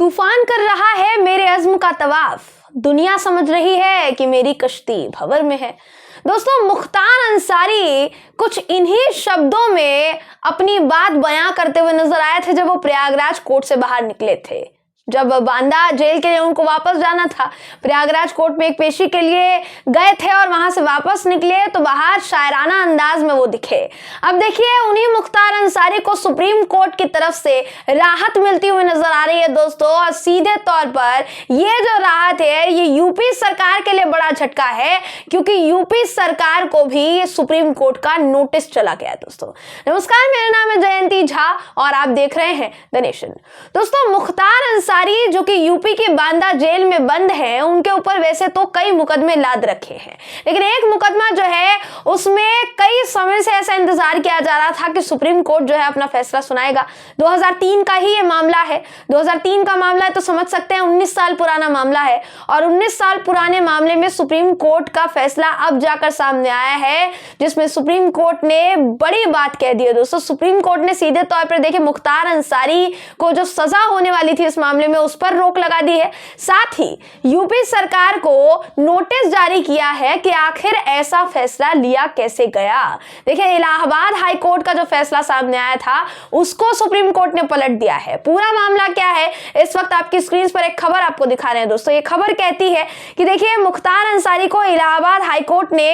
तूफान कर रहा है मेरे अज़्म का तवाफ, दुनिया समझ रही है कि मेरी कश्ती भंवर में है। दोस्तों, मुख्तार अंसारी कुछ इन्हीं शब्दों में अपनी बात बयां करते हुए नजर आए थे जब वो प्रयागराज कोर्ट से बाहर निकले थे। जब बांदा जेल के लिए उनको वापस जाना था, प्रयागराज कोर्ट में एक पेशी के लिए गए थे और वहां से वापस निकले तो बाहर शायराना अंदाज में वो दिखे। अब देखिए, उन्हीं मुख्तार अंसारी को सुप्रीम कोर्ट की तरफ से राहत मिलती हुई नजर आ रही है दोस्तों। और सीधे तौर पर ये जो राहत है ये यूपी सरकार के लिए बड़ा झटका है, क्योंकि यूपी सरकार को भी सुप्रीम कोर्ट का नोटिस चला गया है। दोस्तों नमस्कार, मेरा नाम है जयंती झा और आप देख रहे हैं द नेशन। दोस्तों, मुख्तार अंसारी जो कि यूपी के बांदा जेल में बंद हैं, उनके ऊपर वैसे तो कई मुकदमे लाद रखे हैं, लेकिन एक मुकदमा जो है उसमें कई समय से ऐसा इंतजार किया जा रहा था कि सुप्रीम कोर्ट जो है अपना फैसला सुनाएगा। 2003 का ही ये मामला है। 2003 का मामला है तो समझ सकते हैं 19 साल पुराना मामला है, और 19 साल पुराने मामले में सुप्रीम कोर्ट का फैसला अब जाकर सामने आया है, जिसमें सुप्रीम कोर्ट ने बड़ी बात कह दी है। दोस्तों, सुप्रीम कोर्ट ने सीधे तौर पर देखिए मुख्तार अंसारी को जो सजा होने वाली थी इस मामले में उस पर रोक लगा दी है। साथ ही यूपी सरकार को नोटिस जारी किया है कि आखिर ऐसा फैसला लिया कैसे गया। देखिए, इलाहाबाद हाई कोर्ट का जो फैसला सामने आया था उसको सुप्रीम कोर्ट ने पलट दिया है। पूरा मामला क्या है, इस वक्त आपकी स्क्रीन पर एक खबर आपको दिखा रहे हैं। दोस्तों, ये खबर कहती है कि देखिए, मुख्तार अंसारी को इलाहाबाद हाई कोर्ट ने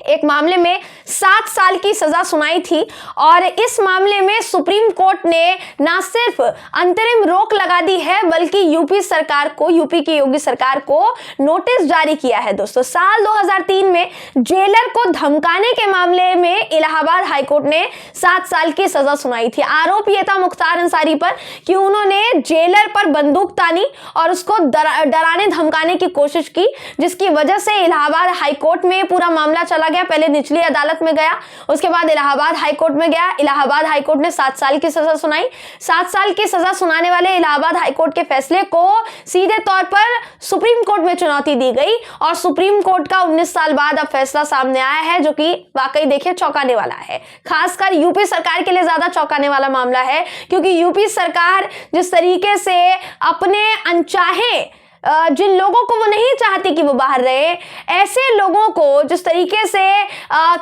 एक मामले में 7 साल की सजा सुनाई थी, और इस मामले में सुप्रीम कोर्ट ने ना सिर्फ अंतरिम रोक लगा दी है बल्कि यूपी सरकार को, यूपी की योगी सरकार को नोटिस जारी किया है। दोस्तों, साल 2003 में जेलर को धमकाने के मामले में इलाहाबाद हाईकोर्ट ने 7 साल की सजा सुनाई थी। आरोप यह था मुख्तार अंसारी पर कि उन्होंने जेलर पर बंदूक तानी और उसको डराने धमकाने की कोशिश की, जिसकी वजह से इलाहाबाद हाईकोर्ट में पूरा मामला चला गया। पहले निचली अदालत में गया, उसके बाद इलाहाबाद हाईकोर्ट में गया। इलाहाबाद हाईकोर्ट ने 7 साल की सजा सुनाई। 7 साल की सजा सुनाने वाले इलाहाबाद हाईकोर्ट के फैसले को सीधे तौर पर सुप्रीम कोर्ट में चुनौती दी गई, और सुप्रीम कोर्ट का 19 साल बाद अब फैसला सामने आया है, जो कि वाकई देखिए चौंकाने वाला है। खासकर यूपी सरकार के लिए ज्यादा चौंकाने वाला मामला है, क्योंकि यूपी सरकार जिस तरीके से अपने अनचाहे जिन लोगों को वो नहीं चाहती कि वो बाहर रहे, ऐसे लोगों को जिस तरीके से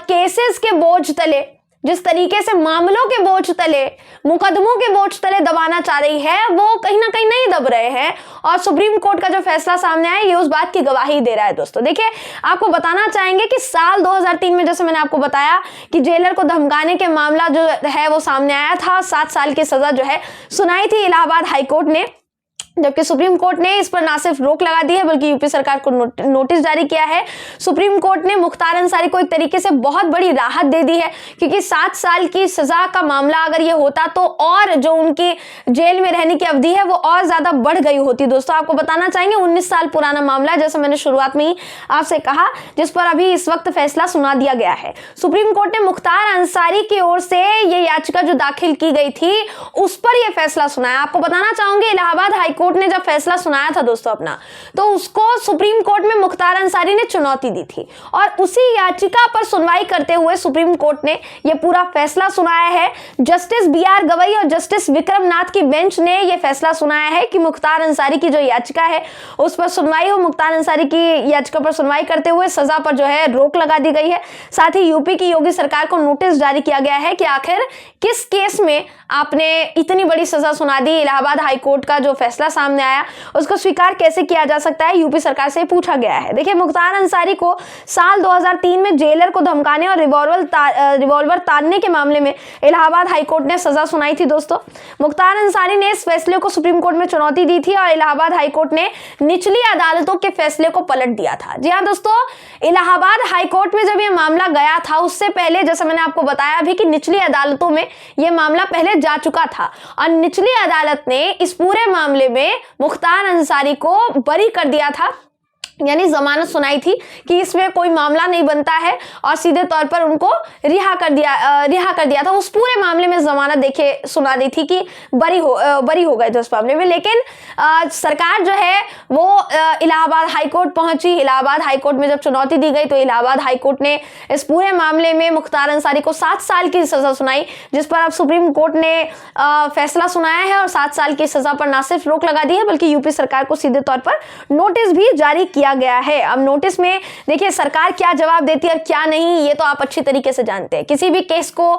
केसेस के बोझ तले, जिस तरीके से मामलों के बोझ तले, मुकदमों के बोझ तले दबाना चाह रही है, वो कहीं ना कहीं नहीं दब रहे हैं। और सुप्रीम कोर्ट का जो फैसला सामने आया ये उस बात की गवाही दे रहा है। दोस्तों देखिए, आपको बताना चाहेंगे कि साल 2003 में, जैसे मैंने आपको बताया कि जेलर को धमकाने के मामला जो है वो सामने आया था, 7 साल की सजा जो है सुनाई थी इलाहाबाद हाईकोर्ट ने, जबकि सुप्रीम कोर्ट ने इस पर ना सिर्फ रोक लगा दी है बल्कि यूपी सरकार को नोटिस जारी किया है। सुप्रीम कोर्ट ने मुख्तार अंसारी को एक तरीके से बहुत बड़ी राहत दे दी है, क्योंकि 7 साल की सजा का मामला अगर ये होता तो और जो उनकी जेल में रहने की अवधि है वो और ज्यादा बढ़ गई होती। दोस्तों, आपको बताना चाहेंगे 19 साल पुराना मामला, जैसे मैंने शुरुआत में ही आपसे कहा, जिस पर अभी इस वक्त फैसला सुना दिया गया है। सुप्रीम कोर्ट ने मुख्तार अंसारी की ओर से ये याचिका जो दाखिल की गई थी उस पर यह फैसला सुनाया। आपको बताना चाहूंगी, इलाहाबाद हाईकोर्ट ने जब फैसला सुनाया था दोस्तों अपना, तो उसको सुप्रीम कोर्ट में मुख्तार अंसारी ने चुनौती दी थी, और उसी याचिका पर सुनवाई करते हुए सुप्रीम कोर्ट ने यह पूरा फैसला सुनाया है। जस्टिस BR गवई और जस्टिस विक्रम नाथ की बेंच ने यह फैसला सुनाया है कि मुख्तार अंसारी की जो याचिका है उस पर सुनवाई हो। मुख्तार अंसारी की याचिका पर सुनवाई करते हुए सजा पर जो है रोक लगा दी गई है। साथ ही यूपी की योगी सरकार को नोटिस जारी किया गया है कि आखिर किस केस में आपने इतनी बड़ी सजा सुना दी। इलाहाबाद हाईकोर्ट का जो फैसला सामने आया उसको स्वीकार कैसे किया जा सकता है, यूपी सरकार से पूछा गया है। देखिए, मुख्तार अंसारी को साल 2003 में जेलर को धमकाने और रिवॉल्वर ताड़ने के मामले में इलाहाबाद हाईकोर्ट ने सजा सुनाई थी। दोस्तों, मुख्तार अंसारी ने इस फैसले को सुप्रीम कोर्ट में चुनौती दी थी और इलाहाबाद हाईकोर्ट ने निचली अदालतों के फैसले को पलट दिया था। जी हाँ दोस्तों, इलाहाबाद हाईकोर्ट में जब यह मामला गया था उससे पहले, जैसे मैंने आपको बताया भी, कि निचली अदालतों में यह मामला पहले जा चुका था, और निचली अदालत ने इस पूरे मामले में मुख्तार अंसारी को बरी कर दिया था। यानी जमानत सुनाई थी कि इसमें कोई मामला नहीं बनता है और सीधे तौर पर उनको रिहा कर दिया था। उस पूरे मामले में जमानत देखिए सुना दी थी कि बरी हो गए थे उस मामले में। लेकिन सरकार जो है वो इलाहाबाद हाईकोर्ट पहुंची। इलाहाबाद हाईकोर्ट में जब चुनौती दी गई तो इलाहाबाद हाईकोर्ट ने इस पूरे मामले में मुख्तार अंसारी को 7 साल की सजा सुनाई, जिस पर अब सुप्रीम कोर्ट ने फैसला सुनाया है और 7 साल की सजा पर ना सिर्फ रोक लगा दी है बल्कि यूपी सरकार को सीधे तौर पर नोटिस भी जारी किया गया है। अब नोटिस में देखिए सरकार क्या जवाब देती है और क्या नहीं, ये तो आप अच्छी तरीके से जानते हैं। किसी भी केस को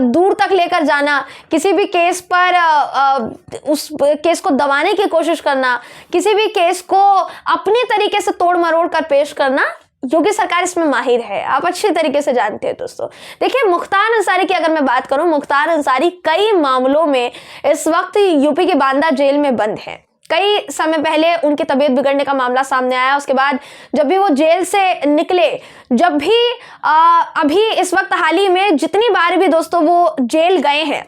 दूर तक लेकर जाना, किसी भी केस पर उस केस को दबाने की कोशिश करना, किसी भी केस को अपने तरीके से तोड़ मरोड़ कर पेश करना, योगी सरकार इसमें माहिर है, आप अच्छी तरीके से जानते हैं दोस्तों। देखिए मुख्तार अंसारी की अगर मैं बात करूं, मुख्तार अंसारी कई मामलों में इस वक्त यूपी के बांदा जेल में बंद है। कई समय पहले उनकी तबीयत बिगड़ने का मामला सामने आया, उसके बाद जब भी वो जेल से निकले, जब भी अभी इस वक्त हाल ही में जितनी बार भी दोस्तों वो जेल गए हैं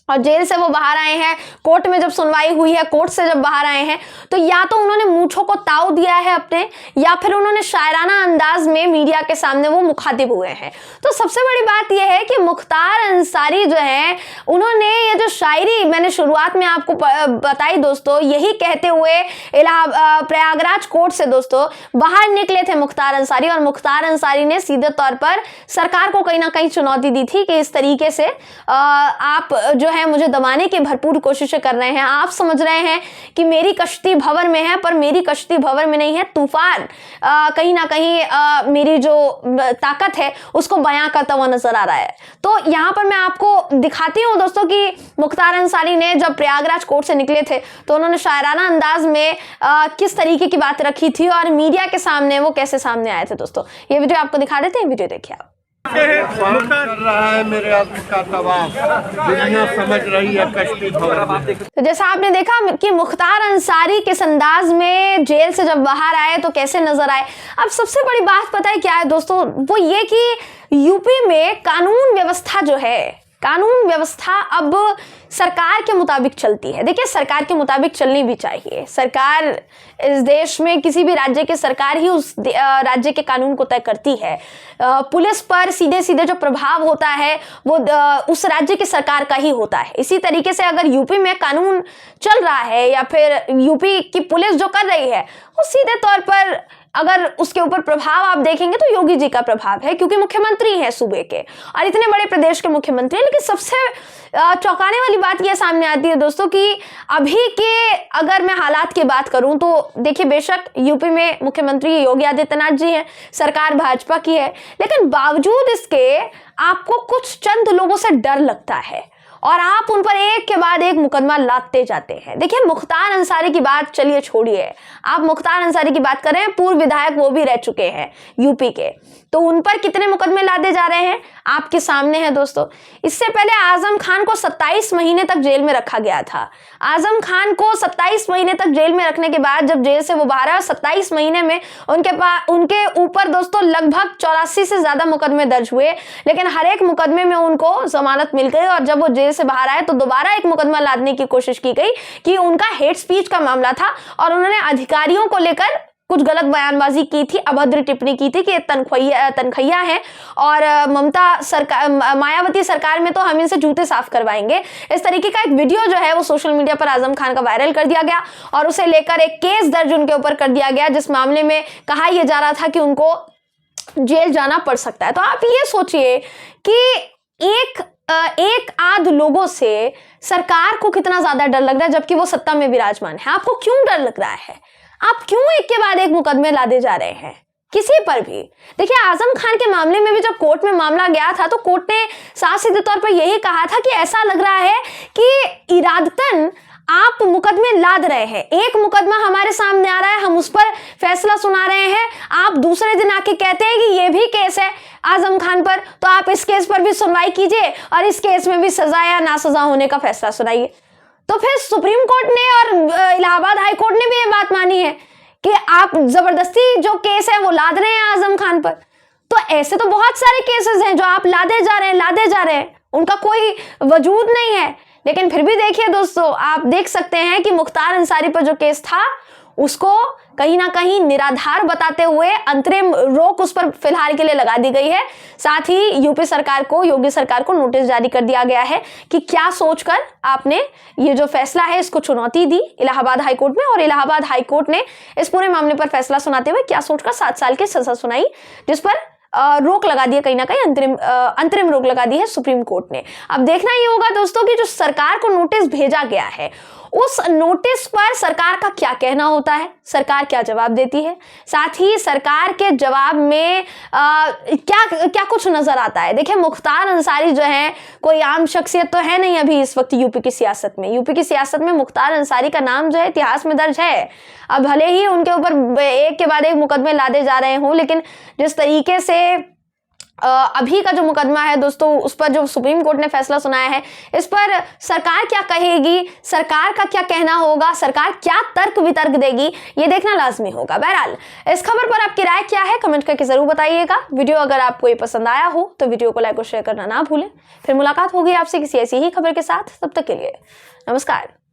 और जेल से वो बाहर आए हैं, कोर्ट में जब सुनवाई हुई है, कोर्ट से जब बाहर आए हैं, तो या तो उन्होंने मूंछों को ताव दिया है अपने, या फिर उन्होंने शायराना अंदाज में मीडिया के सामने वो मुखातिब हुए हैं। तो सबसे बड़ी बात यह है कि मुख्तार अंसारी जो है, उन्होंने ये जो शायरी मैंने शुरुआत में आपको बताई दोस्तों, यही कहते हुए प्रयागराज कोर्ट से दोस्तों बाहर निकले थे मुख्तार अंसारी। और मुख्तार अंसारी ने सीधे तौर पर सरकार को कहीं ना कहीं चुनौती दी थी कि इस तरीके से आप जो है मुझे दबाने की भरपूर कोशिशें कर रहे हैं। आप समझ रहे हैं कि मेरी कश्ती भंवर में है, पर मेरी कश्ती भंवर में नहीं है, तूफान कहीं ना कहीं मेरी जो ताकत है उसको बयां करता हुआ नजर आ रहा है। तो यहाँ पर मैं आपको दिखाती हूँ दोस्तों कि मुख्तार अंसारी ने जब प्रयागराज कोर्ट से निकले थे तो उन्होंने शायराना अंदाज में किस तरीके की बात रखी थी और मीडिया के सामने वो कैसे सामने आए थे। दोस्तों ये वीडियो आपको दिखा देते हैं, वीडियो देखिए आप। कर रहा है मेरे आदमी का तवाफ, दुनिया समझ रही है कश्ती भंवर। तो जैसा आपने देखा कि मुख्तार अंसारी किस अंदाज में जेल से जब बाहर आए तो कैसे नजर आए। अब सबसे बड़ी बात पता है क्या है दोस्तों, वो ये कि यूपी में कानून व्यवस्था जो है, कानून व्यवस्था अब सरकार के मुताबिक चलती है। देखिए सरकार के मुताबिक चलनी भी चाहिए। सरकार इस देश में किसी भी राज्य की सरकार ही उस राज्य के कानून को तय करती है। पुलिस पर सीधे सीधे जो प्रभाव होता है वो उस राज्य की सरकार का ही होता है। इसी तरीके से अगर यूपी में कानून चल रहा है या फिर यूपी की पुलिस जो कर रही है वो सीधे तौर पर अगर उसके ऊपर प्रभाव आप देखेंगे तो योगी जी का प्रभाव है, क्योंकि मुख्यमंत्री हैं सूबे के और इतने बड़े प्रदेश के मुख्यमंत्री हैं। लेकिन सबसे चौंकाने वाली बात यह सामने आती है दोस्तों कि अभी के अगर मैं हालात की बात करूं तो देखिए बेशक यूपी में मुख्यमंत्री योगी आदित्यनाथ जी हैं, सरकार भाजपा की है, लेकिन बावजूद इसके आपको कुछ चंद लोगों से डर लगता है और आप उन पर एक के बाद एक मुकदमा लादते जाते हैं। देखिए मुख्तार अंसारी की बात चलिए छोड़िए, आप मुख्तार अंसारी की बात करें, पूर्व विधायक वो भी रह चुके हैं यूपी के, तो उन पर कितने मुकदमे लादे जा रहे हैं आपके सामने है दोस्तों। इससे पहले आजम खान को 27 महीने तक जेल में रखा गया था। आजम खान को 27 महीने तक जेल में रखने के बाद जब जेल से वो बाहर आए, 27 महीने में उनके ऊपर दोस्तों लगभग 84 से ज्यादा मुकदमे दर्ज हुए, लेकिन हर एक मुकदमे में उनको जमानत मिल गई और जब वो जेल से बाहर आए तो दोबारा एक मुकदमा लादने की कोशिश की गई कि उनका हेट स्पीच का मामला था और उन्होंने अधिकारियों को लेकर कुछ गलत बयानबाजी की थी, अभद्र टिप्पणी की थी कि तनखैया है और मायावती सरकार में तो हम इनसे जूते साफ करवाएंगे। इस तरीके का एक वीडियो जो है वो सोशल मीडिया पर आजम खान का वायरल कर दिया गया और उसे लेकर एक केस दर्ज उनके ऊपर कर दिया गया, जिस मामले में कहा यह जा रहा था कि उनको जेल जाना पड़ सकता है। तो आप ये सोचिए कि एक आध लोगों से सरकार को कितना ज्यादा डर लग रहा है, जबकि वो सत्ता में विराजमान है। आपको क्यों डर लग रहा है? आप क्यों एक के बाद एक मुकदमे लादे जा रहे हैं किसी पर भी? देखिए आजम खान के मामले में भी जब कोर्ट में मामला गया था तो कोर्ट ने साफ सीधे तौर पर यही कहा था कि ऐसा लग रहा है कि इरादतन आप मुकदमे लाद रहे हैं। एक मुकदमा हमारे सामने आ रहा है, हम उस पर फैसला सुना रहे हैं, आप दूसरे दिन आके कहते हैं कि ये भी केस है आजम खान पर, तो आप इस केस पर भी सुनवाई कीजिए और इस केस में भी सजा या ना सजा होने का फैसला सुनाइए। तो फिर सुप्रीम कोर्ट ने और इलाहाबाद हाई कोर्ट ने भी ये बात मानी है कि आप जबरदस्ती जो केस है वो लाद रहे हैं आजम खान पर। तो ऐसे तो बहुत सारे केसेस हैं जो आप लादे जा रहे हैं, उनका कोई वजूद नहीं है। लेकिन फिर भी देखिए दोस्तों, आप देख सकते हैं कि मुख्तार अंसारी पर जो केस था उसको कहीं ना कहीं निराधार बताते हुए अंतरिम रोक उस पर फिलहाल के लिए लगा दी गई है। साथ ही यूपी सरकार को, योगी सरकार को नोटिस जारी कर दिया गया है कि क्या सोचकर आपने ये जो फैसला है इसको चुनौती दी इलाहाबाद हाईकोर्ट में, और इलाहाबाद हाईकोर्ट ने इस पूरे मामले पर फैसला सुनाते हुए क्या सोचकर 7 साल की सजा सुनाई, जिस पर रोक लगा दी है, कहीं ना कहीं अंतरिम रोक लगा दी है सुप्रीम कोर्ट ने। अब देखना ये होगा दोस्तों कि जो सरकार को नोटिस भेजा गया है उस नोटिस पर सरकार का क्या कहना होता है, सरकार क्या जवाब देती है, साथ ही सरकार के जवाब में क्या कुछ नजर आता है। देखिए, मुख्तार अंसारी जो है कोई आम शख्सियत तो है नहीं अभी इस वक्त यूपी की सियासत में। यूपी की सियासत में मुख्तार अंसारी का नाम जो है इतिहास में दर्ज है। अब भले ही उनके ऊपर एक के बाद एक मुकदमे लादे जा रहे हों, लेकिन जिस तरीके से अभी का जो मुकदमा है दोस्तों, उस पर जो सुप्रीम कोर्ट ने फैसला सुनाया है, इस पर सरकार क्या कहेगी, सरकार का क्या कहना होगा, सरकार क्या तर्क वितर्क देगी, ये देखना लाजमी होगा। बहरहाल, इस खबर पर आपकी राय क्या है कमेंट करके जरूर बताइएगा। वीडियो अगर आपको ये पसंद आया हो तो वीडियो को लाइक और शेयर करना ना भूलें। फिर मुलाकात होगी आपसे किसी ऐसी ही खबर के साथ, तब तक के लिए नमस्कार।